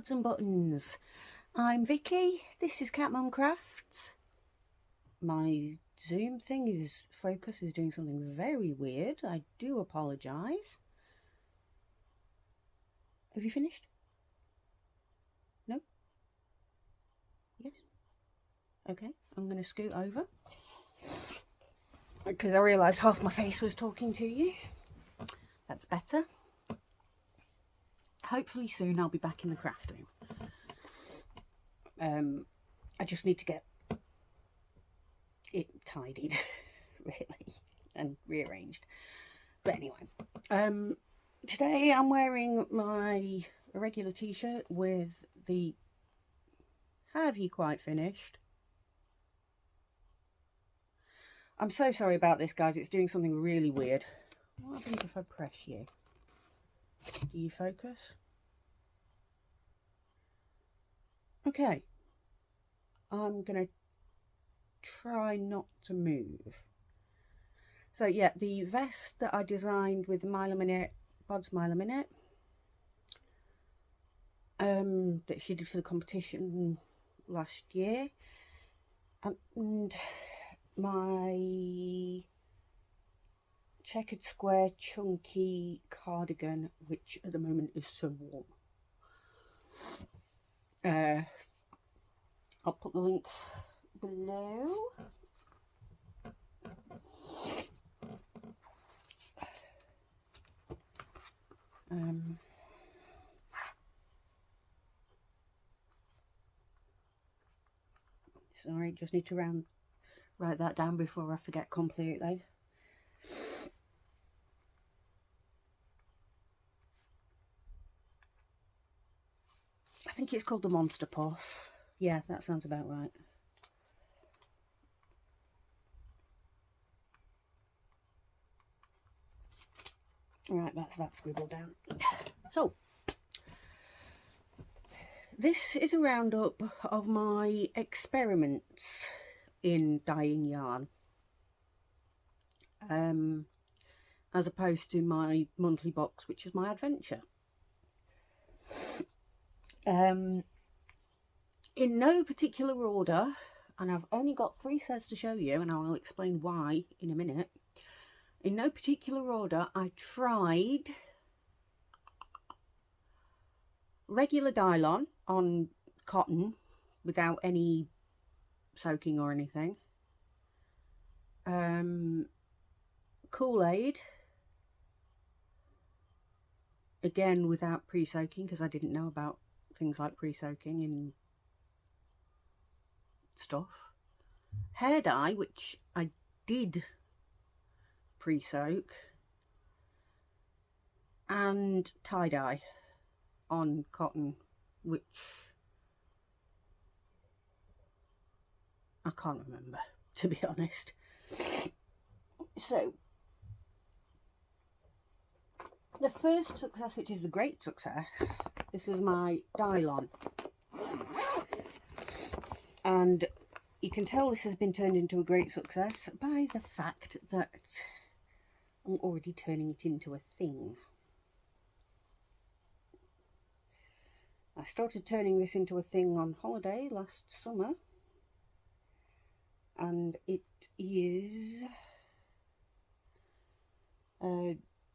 Buds and Buttons. I'm Vicky, this is Cat Mum Crafts. My Zoom focus is doing something very weird. I do apologise. Have you finished? No? Yes? Okay, I'm going to scoot over because I realised half my face was talking to you. That's better. Hopefully soon I'll be back in the craft room. I just need to get it tidied, really, and rearranged. But anyway, today I'm wearing my regular t-shirt with the "Have you quite finished?" I'm so sorry about this, guys. It's doing something really weird. What happens if I press you? Do you focus? Okay. I'm going to try not to move. So yeah, the vest that I designed with Mila Minette, Bod's Mila Minette, that she did for the competition last year, and my checkered square chunky cardigan, which at the moment is so warm. I'll put the link below. Sorry, just need to write that down before I forget completely. I think it's called the Monster Puff. Yeah, that sounds about right. Right, that's that scribbled down. So, this is a roundup of my experiments in dyeing yarn, as opposed to my monthly box, which is my adventure. In no particular order, and I've only got 3 sets to show you, and I will explain why in a minute. In no particular order, I tried regular Dylon on cotton without any soaking or anything. Kool-Aid, again without pre-soaking, because I didn't know about things like pre-soaking in stuff. Hair dye, which I did pre-soak, and tie-dye on cotton, which I can't remember, to be honest. So the first success, which is the great success, this is my Dylon, and you can tell this has been turned into a great success by the fact that I'm already turning it into a thing. I started turning this into a thing on holiday last summer, and it is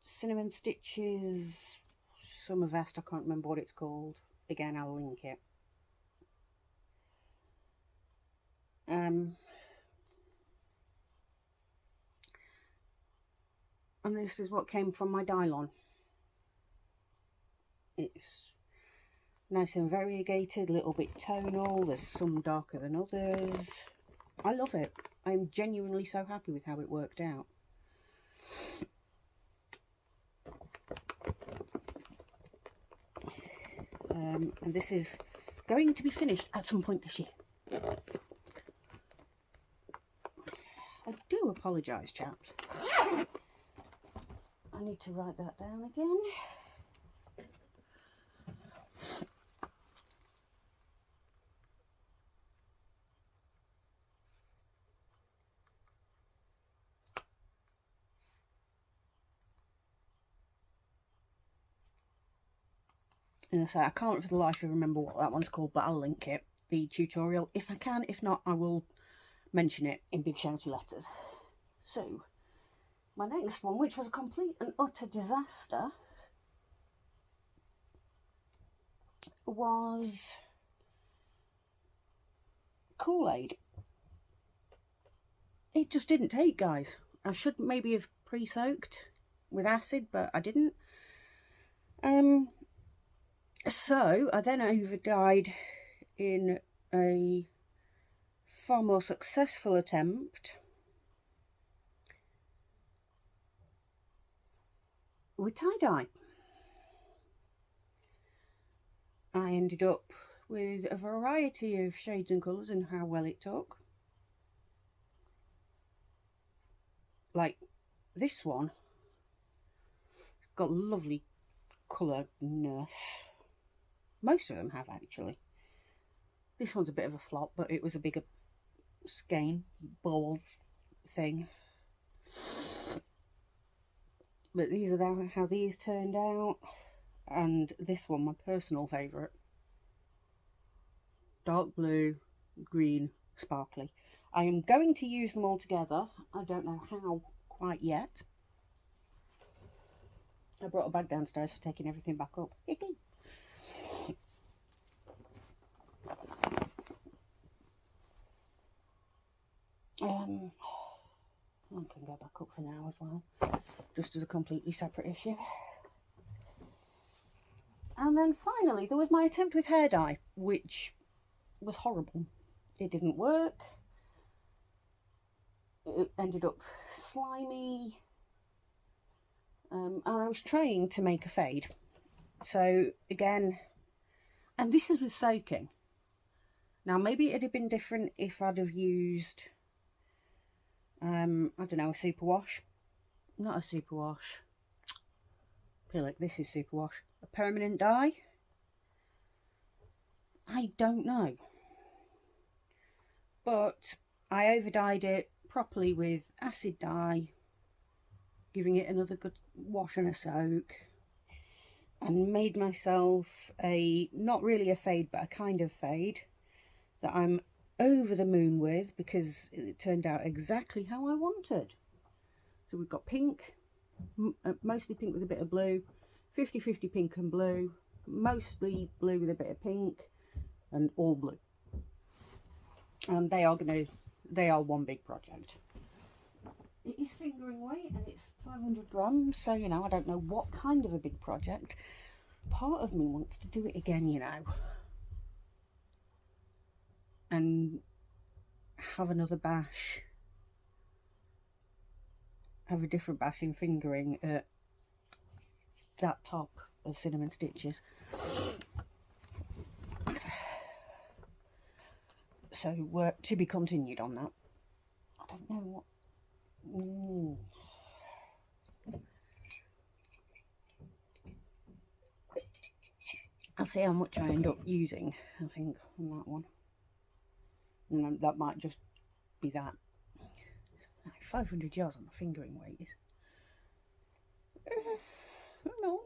Cinnamon Stitches summer vest. I can't remember what it's called. Again, I'll link it. And this is what came from my Dylon. It's nice and variegated, a little bit tonal. There's some darker than others. I love it. I'm genuinely so happy with how it worked out. And this is going to be finished at some point this year. I do apologise, chaps. I need to write that down again. And so I can't for the life of me remember what that one's called, but I'll link it, the tutorial, if I can. If not, I will mention it in big shouty letters. So, my next one, which was a complete and utter disaster, was Kool-Aid. It just didn't take, guys. I should maybe have pre-soaked with acid, but I didn't. So I then over-dyed in a far more successful attempt with tie-dye. I ended up with a variety of shades and colours and how well it took. Like this one, got lovely colourness. Most of them have, actually. This one's a bit of a flop, but it was a bigger skein ball thing. But these are how these turned out. And this one, my personal favourite. Dark blue, green, sparkly. I am going to use them all together. I don't know how quite yet. I brought a bag downstairs for taking everything back up. I can go back up for now as well, just as a completely separate issue. And then finally, there was my attempt with hair dye, which was horrible. It didn't work. It ended up slimy. And I was trying to make a fade. So again, and this is with soaking. Now maybe it'd have been different if I'd have used, I don't know, a superwash. Not a superwash. Feel like this is superwash. A permanent dye? I don't know. But I over-dyed it properly with acid dye, giving it another good wash and a soak, and made myself a, not really a fade, but a kind of fade that I'm over the moon with, because it turned out exactly how I wanted. So we've got pink, mostly pink with a bit of blue, 50-50 pink and blue, mostly blue with a bit of pink, and all blue. And they are one big project. It is fingering weight and it's 500 grams, so you know, I don't know what kind of a big project. Part of me wants to do it again, you know, and have another bash, have a different bash in fingering at that top of Cinnamon Stitches. So work to be continued on that. I don't know what. I'll see how much I end up using, I think, on that one. And that might just be that. 500 yards on the fingering weight is... No.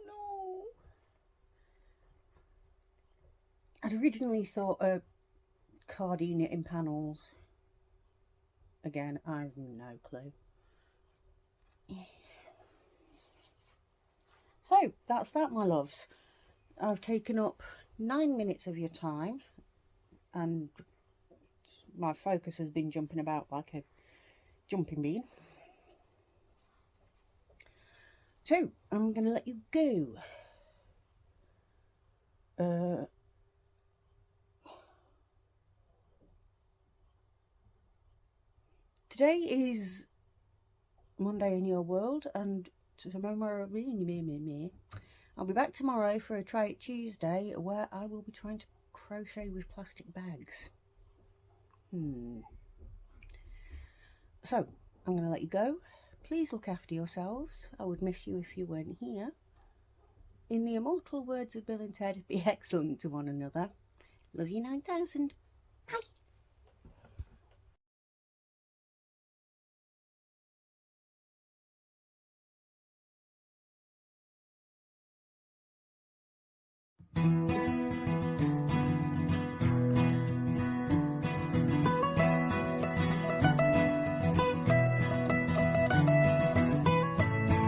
I'd originally thought a cardine knitting panels. Again, I have no clue. So, that's that, my loves. I've taken up 9 minutes of your time, and my focus has been jumping about like a jumping bean. So, I'm going to let you go. Today is Monday in your world, and tomorrow, I'll be back tomorrow for a Try It Tuesday, where I will be trying to crochet with plastic bags. So, I'm going to let you go. Please look after yourselves. I would miss you if you weren't here. In the immortal words of Bill and Ted, be excellent to one another. Love you 9000. Bye.